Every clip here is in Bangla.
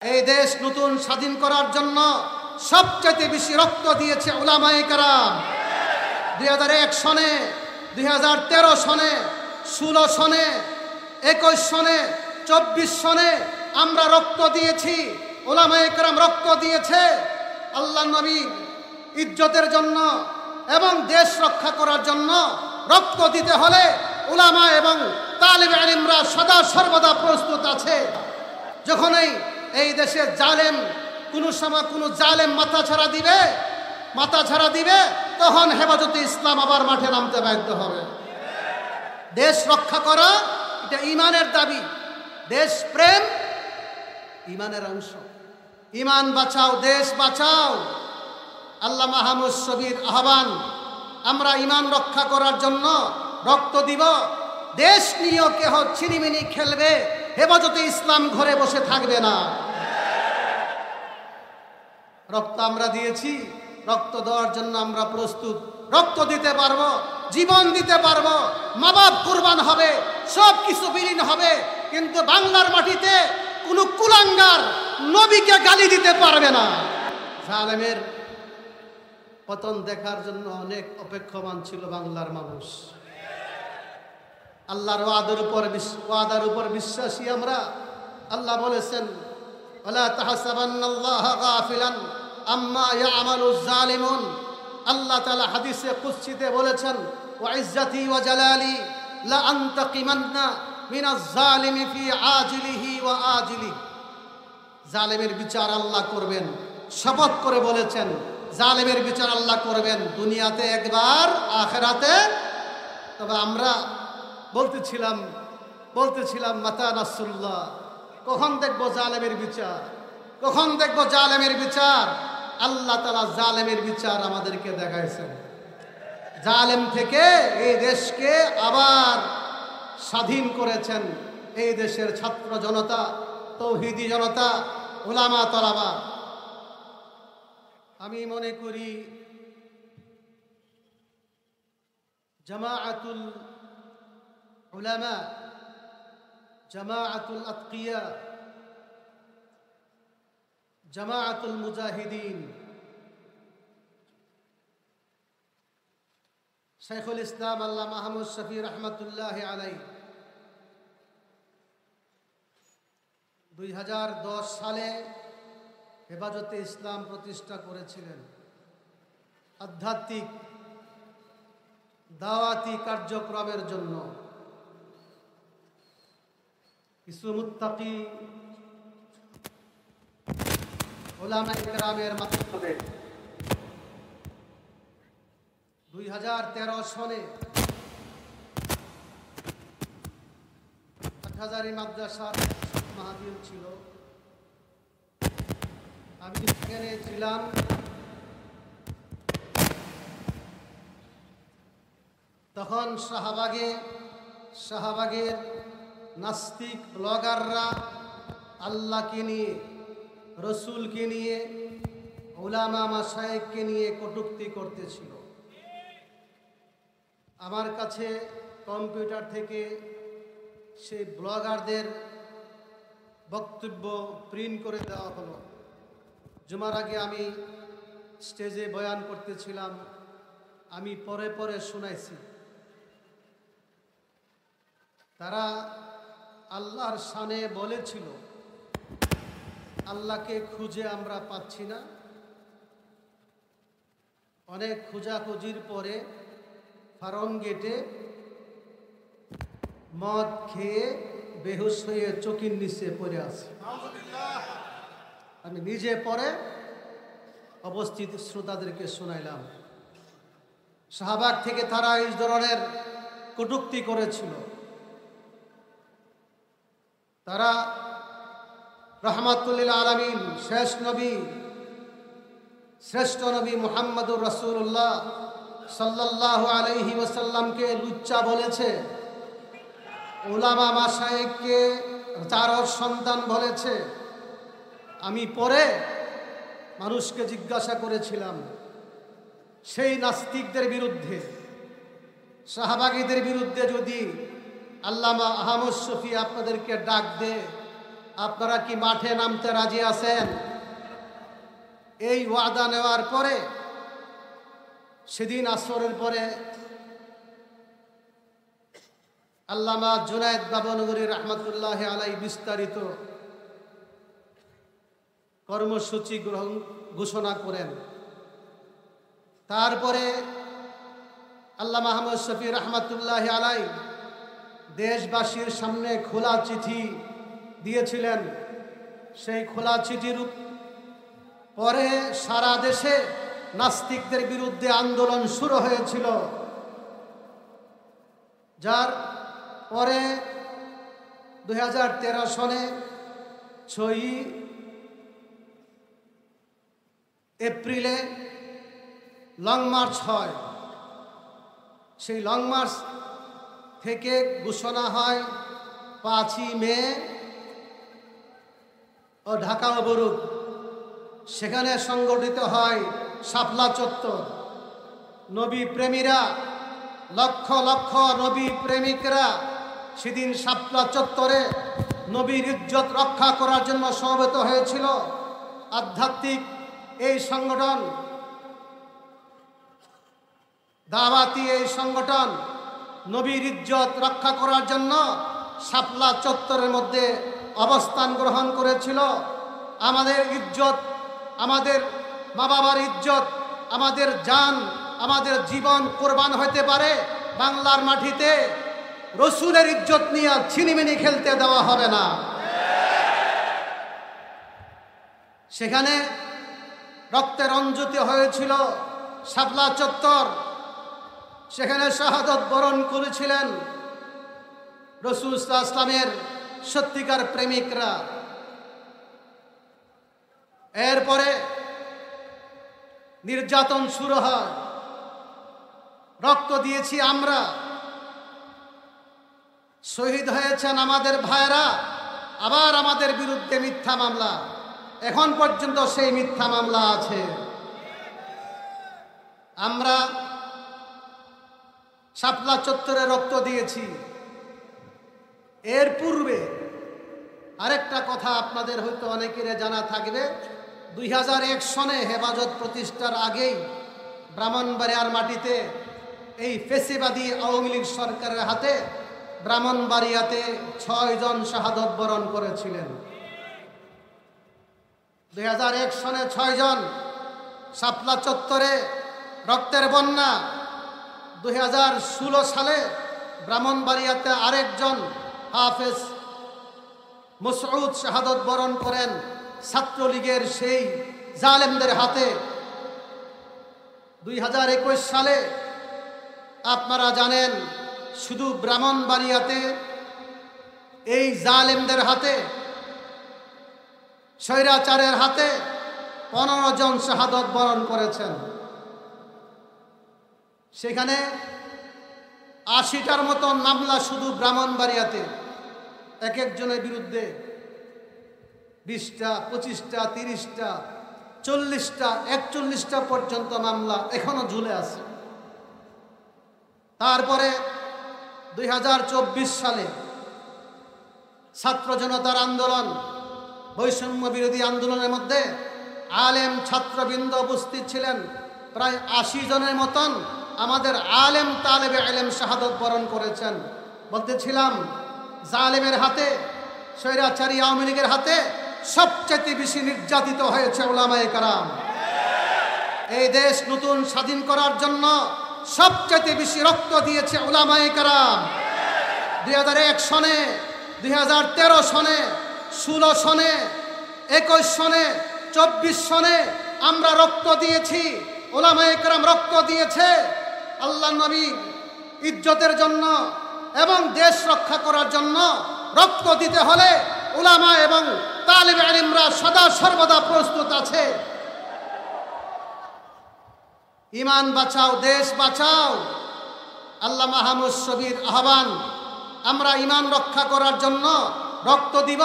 এই দেশ নতুন স্বাধীন করার জন্য সবচেয়ে বেশি রক্ত দিয়েছে উলামায়ে কেরাম। 2001 সনে, 2013 সনে, 16 সনে, 21 সনে, 24 সনে আমরা রক্ত দিয়েছি। উলামায়ে কেরাম রক্ত দিয়েছে আল্লাহর নবী ইজ্জতের জন্য এবং দেশ রক্ষা করার জন্য। রক্ত দিতে হলে উলামা এবং তালিবে ইলমরা সদা সর্বদা প্রস্তুত আছে। যখনই এই দেশে জালেম কোনো সময় কোনো জালেম মাথা ছাড়া দিবে তখন হেফাজতে ইসলাম আবার মাঠে নামতে বাধ্য হবে। দেশ রক্ষা করা এটা ঈমানের দাবি। দেশ প্রেম ঈমানের অংশ। ঈমান বাঁচাও, দেশ বাঁচাও। আল্লাহ মাহমুদ শবীর আহ্বান, আমরা ঈমান রক্ষা করার জন্য রক্ত দিব। দেশ নিয়েও কেহ ছিনিমিনি খেলবে, হেফাজতে ইসলাম ঘরে বসে থাকবে না। রক্ত আমরা দিয়েছি, রক্ত দেওয়ার জন্য আমরা প্রস্তুত। রক্ত দিতে পারবো, জীবন দিতে পারবো, মা বাপ কুরবান হবে, সব কিছু বিলীন হবে, কিন্তু বাংলার মাটিতে কোনো কুলাঙ্গার নবীকে গালি দিতে পারবে না। জালেমের পতন দেখার জন্য অনেক অপেক্ষমান ছিল বাংলার মানুষ। আল্লাহর ওয়াদার উপর বিশ্বাসী আমরা। আল্লাহ বলেছেন, ওয়ালা তাহসাবান্নাল্লাহা গাফিলান আম্মা ইয়ামালুজ জালিমুন। আল্লাহ তাআলা হাদিসে কুদসিতে বলেছেন, ওয়া ইজ্জতি ওয়া জালালি লা আনতাকিমান্না মিনাজ জালিমি ফি আজিলিহি ওয়া আজিলিহি। জালেমের বিচার আল্লাহ করবেন, শপথ করে বলেছেন জালেমের বিচার আল্লাহ করবেন, দুনিয়াতে একবার, আখিরাতে। তবে আমরা বলতেছিলাম মাতা নাসরুল্লাহ, কখন দেখবো জালেমের বিচার, কখন দেখবো জালেমের বিচার। আল্লাহ তাআলা জালেমের বিচার আমাদেরকে দেখাইছেন। জালেম থেকে এই দেশকে আবার স্বাধীন করেছেন এই দেশের ছাত্র জনতা, তৌহিদি জনতা, উলামা তলাবা। আমি মনে করি জামাআতুল উলামা, জামাআতুল আতকিয়া, জামাআতুল মুজাহিদিন, শাইখুল ইসলাম আল্লাহ মাহমুদ শফি রহমতুল্লাহ আলাই 2010 সালে হেফাজতে ইসলাম প্রতিষ্ঠা করেছিলেন। আধ্যাত্মিক দাওয়াতি কার্যক্রমের জন্য কিছু মুত্তাকি উলামায়ে কেরামের মাধ্যমে 2013 সনে হাটহাজারী মাদ্রাসার মাহফিল ছিল। আমি সেখানে ছিলাম। তখন শাহবাগের নাস্তিক ব্লগাররা আল্লাহকে নিয়ে, রসুলকে নিয়ে, উলামা মাশায়েখকে নিয়ে কটূক্তি করতেছিল। আমার কাছে কম্পিউটার থেকে সেই ব্লগারদের বক্তব্য প্রিন্ট করে দেওয়া হলো। জুমার আগে আমি স্টেজে বয়ান করতেছিলাম, আমি পরে পরে শুনাইছি। তারা আল্লাহর শানে বলেছিল, আল্লাহকে খুঁজে আমরা পাচ্ছি না। অনেক খোঁজাখুঁজির পরে ফার্ম গেটে মদ খেয়ে বেহুশ হয়ে চকির নিচে পড়ে আছে। আমি নিজে পরে অবস্থিত শ্রোতাদেরকে শোনাইলাম। শাহবাগ থেকে তারা এই ধরনের কটূক্তি করেছিল। তারা রহমাতুল আলামিন শ্রেষ্ঠ নবী মুহাম্মদুর রাসূলুল্লাহ সাল্লাল্লাহু আলাইহি ওয়াসাল্লামকে লুচ্চা বলেছে, উলামা মাশায়েখকে চারর সন্তান বলেছে। আমি পরে মানুষকে জিজ্ঞাসা করেছিলাম, সেই নাস্তিকদের বিরুদ্ধে, শাহবাগীদের বিরুদ্ধে যদি আল্লামা আহমদ শফি আপনাদেরকে ডাক দে, আপনারা কি মাঠে নামতে রাজি আছেন? এই ওয়াদা নেওয়ার পরে সেদিন আসরের পরে আল্লামা জুনায়েদ বাবনগরী রহমতুল্লাহ আলাই বিস্তারিত কর্মসূচি ঘোষণা করেন। তারপরে আল্লামা আহমদ শফি রহমতুল্লাহ আলাই দেশবাসীর সামনে খোলা চিঠি দিয়েছিলেন। সেই খোলা চিঠির পরে সারা দেশে নাস্তিকদের বিরুদ্ধে আন্দোলন শুরু হয়েছিল, যার পরে 2013 সনে 6 এপ্রিলে লং মার্চ হয়। সেই লং মার্চ থেকে ঘোষণা হয় 5ই মে ও ঢাকা অবরোধ। সেখানে সংগঠিত হয় শাপলা চত্বর। নবী প্রেমীরা, লক্ষ লক্ষ নবী প্রেমিকরা সেদিন শাপলা চত্বরে নবীর ইজ্জত রক্ষা করার জন্য সমবেত হয়েছিল। আধ্যাত্মিক এই সংগঠন, দাওয়াতি এই সংগঠন নবীর ইজ্জত রক্ষা করার জন্য শাপলা চত্বরের মধ্যে অবস্থান গ্রহণ করেছিল। আমাদের ইজ্জত, আমাদের মা বাবার ইজ্জত, আমাদের জান, আমাদের জীবন কোরবান হতে পারে, বাংলার মাটিতে রসুলের ইজ্জত নিয়ে ছিনিমিনি খেলতে দেওয়া হবে না। সেখানে রক্তে রঞ্জিত হয়েছিল শাপলা চত্বর। সেখানে শাহাদত বরণ করেছিলেন রাসূল সাল্লাল্লাহু আলাইহি ওয়াসাল্লামের সত্যিকার প্রেমিকরা। এরপরে নির্যাতন শুরু হয়। রক্ত দিয়েছি আমরা, শহীদ হয়েছেন আমাদের ভাইরা, আবার আমাদের বিরুদ্ধে মিথ্যা মামলা। এখন পর্যন্ত সেই মিথ্যা মামলা আছে। আমরা শাপলা চত্বরে রক্ত দিয়েছি। এর পূর্বে আরেকটা কথা আপনাদের হয়তো অনেকের জানা থাকবে, 2001 সনে হেফাজত প্রতিষ্ঠার আগেই ব্রাহ্মণবাড়িয়ার মাটিতে এই ফেসিবাদী আওয়ামী লীগ সরকারের হাতে ব্রাহ্মণবাড়িয়াতে 6 জন শাহাদত বরণ করেছিলেন। 2001 সনে 6 জন। শাপলা চত্বরে রক্তের বন্যা। 2016 সালে ব্রাহ্মণবাড়িয়াতে আরেকজন হাফেজ মসউদ শাহাদত বরণ করেন ছাত্রলীগের সেই জালেমদের হাতে। 2021 সালে আপনারা জানেন শুধু ব্রাহ্মণবাড়িয়াতে এই জালেমদের হাতে, স্বৈরাচারের হাতে 15 জন শাহাদত বরণ করেছেন। সেখানে 80টার মতো মামলা শুধু ব্রাহ্মণবাড়িয়াতে, এক একজনের বিরুদ্ধে 20টা, 25টা, 30টা, 40টা, 41টা পর্যন্ত মামলা এখনো ঝুলে আছে। তারপরে 2024 সালে ছাত্র জনতার আন্দোলন, বৈষম্য বিরোধী আন্দোলনের মধ্যে আলেম ছাত্রবৃন্দ উপস্থিত ছিলেন। প্রায় 80 জনের মতন আমাদের আলেম তালেবে ইলম শাহাদত বরণ করেছেন। বলতেছিলাম জালেমের হাতে, স্বৈরাচারী আওয়ামী লীগের হাতে সবচেয়ে বেশি নির্যাতিত হয়েছে উলামায়ে কেরাম। এই দেশ নতুন স্বাধীন করার জন্য সবচেয়ে বেশি রক্ত দিয়েছে উলামায়ে কেরাম। 2001 সনে, 2013 সনে, 16 সনে, 21 সনে, 24 সনে আমরা রক্ত দিয়েছি। উলামায়ে কেরাম রক্ত দিয়েছে আল্লাহর নবী ইজ্জতের জন্য এবং দেশ রক্ষা করার জন্য। রক্ত দিতে হলে উলামা এবং তালিবে ইলমরা সদা সর্বদা প্রস্তুত আছে। ঈমান বাঁচাও, দেশ বাঁচাও, আল্লামা আহমদ শফির আহ্বান। আমরা ঈমান রক্ষা করার জন্য রক্ত দিব।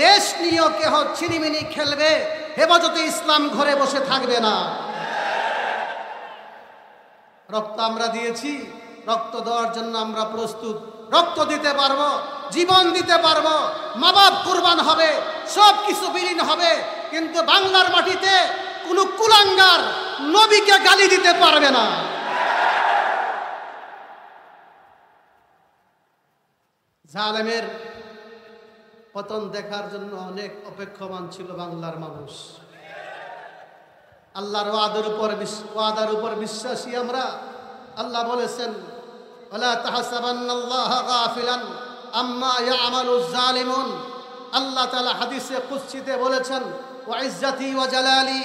দেশ নিয়েও কেহ ছিনিমিনি খেলবে, হেফাজতে ইসলাম ঘরে বসে থাকবে না। রক্ত আমরা দিয়েছি, রক্ত দেওয়ার জন্য আমরা প্রস্তুত। রক্ত দিতে পারবো, জীবন দিতে পারবো, মা বাপ কুরবান হবে, সব কিছু বিলীন হবে, কিন্তু বাংলার মাটিতে কোনো কুলাঙ্গার নবীকে গালি দিতে পারবে না। জালেমের পতন দেখার জন্য অনেক অপেক্ষমান ছিল বাংলার মানুষ। আল্লাহর ওয়াদার উপর বিশ্বাসী আমরা। আল্লাহ বলেছেন, ওয়ালা তাহসাবান্নাল্লাহা গাফিলান আম্মা ইয়ামালুজ জালিমুন। আল্লাহ তাআলা হাদিসে কুদসিতে বলেছেন, ওয়া ইজ্জতি ওয়া জালালি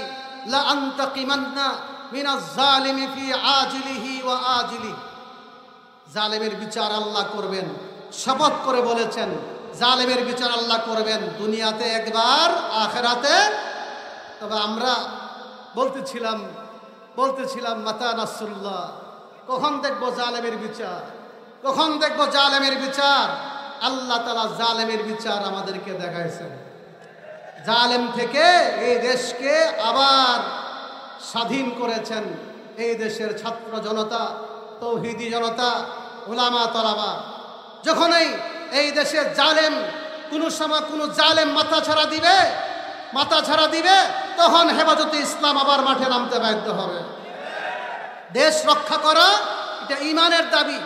লা আনতাকিমান্না মিনাজ জালিমি ফি আজিলিহি ওয়া আজিলিহি। জালেমের বিচার আল্লাহ করবেন, শপথ করে বলেছেন জালেমের বিচার আল্লাহ করবেন, দুনিয়াতে একবার, আখিরাতে। তবে আমরা বলতেছিলাম মাতা নাসরুল্লাহ, কখন দেখবো জালেমের বিচার, কখন দেখবো জালেমের বিচার। আল্লাহ তাআলা জালেমের বিচার আমাদেরকে দেখাইছেন। জালেম থেকে এই দেশকে আবার স্বাধীন করেছেন এই দেশের ছাত্র জনতা, তৌহিদি জনতা, উলামা তলাবা। যখনই এই দেশে জালেম কোনো সময় কোনো জালেম মাথা ছাড়া দিবে তখন হেফাজতে ইসলাম আবার মাঠে নামতে বাধ্য হবে। দেশ রক্ষা করা এটা ঈমানের দাবি,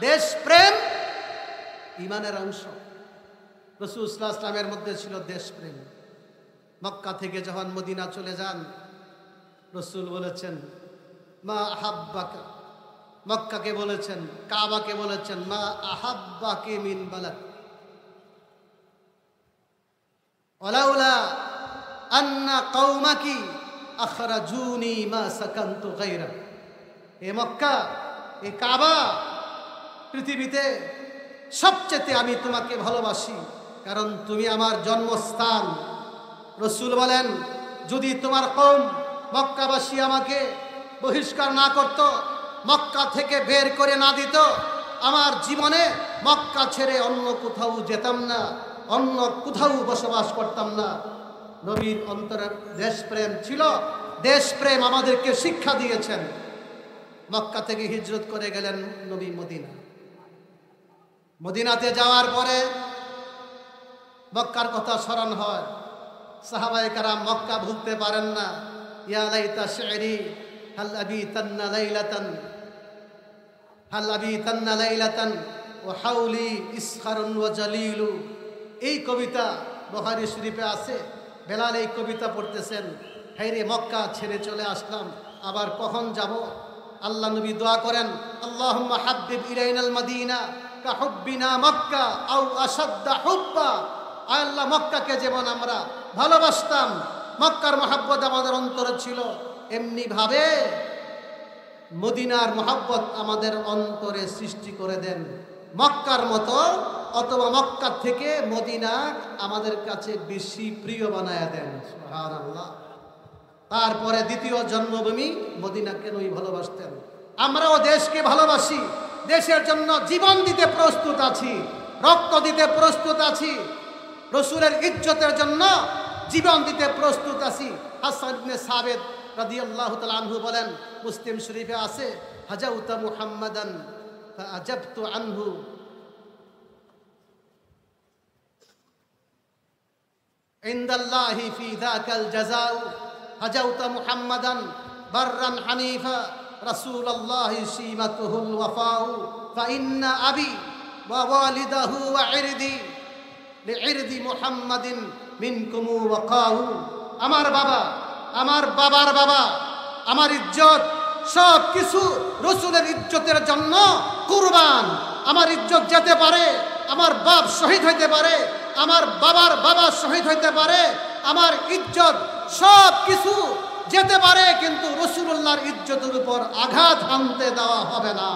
দেশ প্রেম ঈমানের অংশ। রাসূল সাল্লাল্লাহু আলাইহি ওয়াসাল্লামের মধ্যে ছিল দেশ প্রেম। মক্কা থেকে যখন মদিনা চলে যান, রাসূল বলেছেন মা আহাব্বাকা, মক্কাকে বলেছেন, কাবাকে বলেছেন মা আহাব্বাকি মিন বালাদ ওয়ালাউলা আন্না কওমাকি আখরাজুনি মা সাকানতু গায়রা। এ মক্কা, এ কাবা, পৃথিবীতে সবচেয়ে আমি তোমাকে ভালোবাসি, কারণ তুমি আমার জন্মস্থান। রাসূল বলেন, যদি তোমার কওম মক্কাবাসী আমাকে বহিষ্কার না করত, মক্কা থেকে বের করে না দিত, আমার জীবনে মক্কা ছেড়ে অন্য কোথাও যেতাম না, অন্য কোথাও বসবাস করতাম না। নবীর অন্তরে দেশপ্রেম ছিল, দেশপ্রেম আমাদেরকে শিক্ষা দিয়েছেন। মক্কা থেকে হিজরত করে গেলেন নবী মদিনা। মদিনাতে যাওয়ার পরে মক্কার কথা স্মরণ হয়। সাহাবায়ে কেরাম মক্কা ভুলতে পারেন না। ইয়া লাইতা শি'রি হাল আবিতান্না লাইলাতান ওয়া হাওলি ইসখারুন ওয়া জালিলু। এই কবিতা বুখারী শরীফে আছে। বেলাল এই কবিতা পড়তেছেন, হায়রে মক্কা ছেড়ে চলে আসলাম, আবার কখন যাব। আল্লাহ নবী দোয়া করেন, আল্লাহুম্মা হাব্বিব ইলাইনাল মাদিনা কা হুব্বিনা মক্কা আও আশাদ্দা হুব্বা। আল্লাহ, মক্কাকে যেমন আমরা ভালোবাসতাম, মক্কার মহব্বত আমাদের অন্তরে ছিল, এমনি ভাবে মদিনার মহব্বত আমাদের অন্তরে সৃষ্টি করে দেন মক্কার মতো, অথবা মক্কা থেকে মদিনা আমাদের কাছে বেশি প্রিয় বানায়া দেন। সুবহানাল্লাহ। তারপরে দ্বিতীয় জন্মভূমি মদিনাকে নবী ভালোবাসতেন। আমরাও দেশকে ভালোবাসি, দেশের জন্য জীবন দিতে প্রস্তুত আছি, রক্ত দিতে প্রস্তুত আছি, রাসূলের ইজ্জতের জন্য জীবন দিতে প্রস্তুত আছি। হাসান ইবনে সাবিত রাদিয়াল্লাহু তাআলা আনহু বলেন, মুসলিম শরীফে আছে, হাজাউতা মুহাম্মাদান ফাআজাবতু আনহু ইনদাল্লাহি ফি যাকাল জাযাউ হাজাউতা মুহাম্মাদান বাররান হানিফা রাসূলুল্লাহি সীমাতুহুল ওয়াফাউ ফাইন্না আবি ওয়া ওয়ালিদাহু ওয়া ইরদি লিইরদি মুহাম্মাদিন মিনকুম ওয়াকাউ। আমার বাবা, আমার বাবার বাবা, আমার ইজ্জত সব কিছু রাসূলের ইজ্জতের জন্য কুরবান। আমার ইজ্জত যেতে পারে, আমার বাপ শহীদ হইতে পারে, আমার বাবার বাবা শহীদ হইতে পারে, আমার ইজ্জত সব কিছু যেতে পারে, কিন্তু রাসূলুল্লাহর ইজ্জতের উপর আঘাত হানতে দেওয়া হবে না।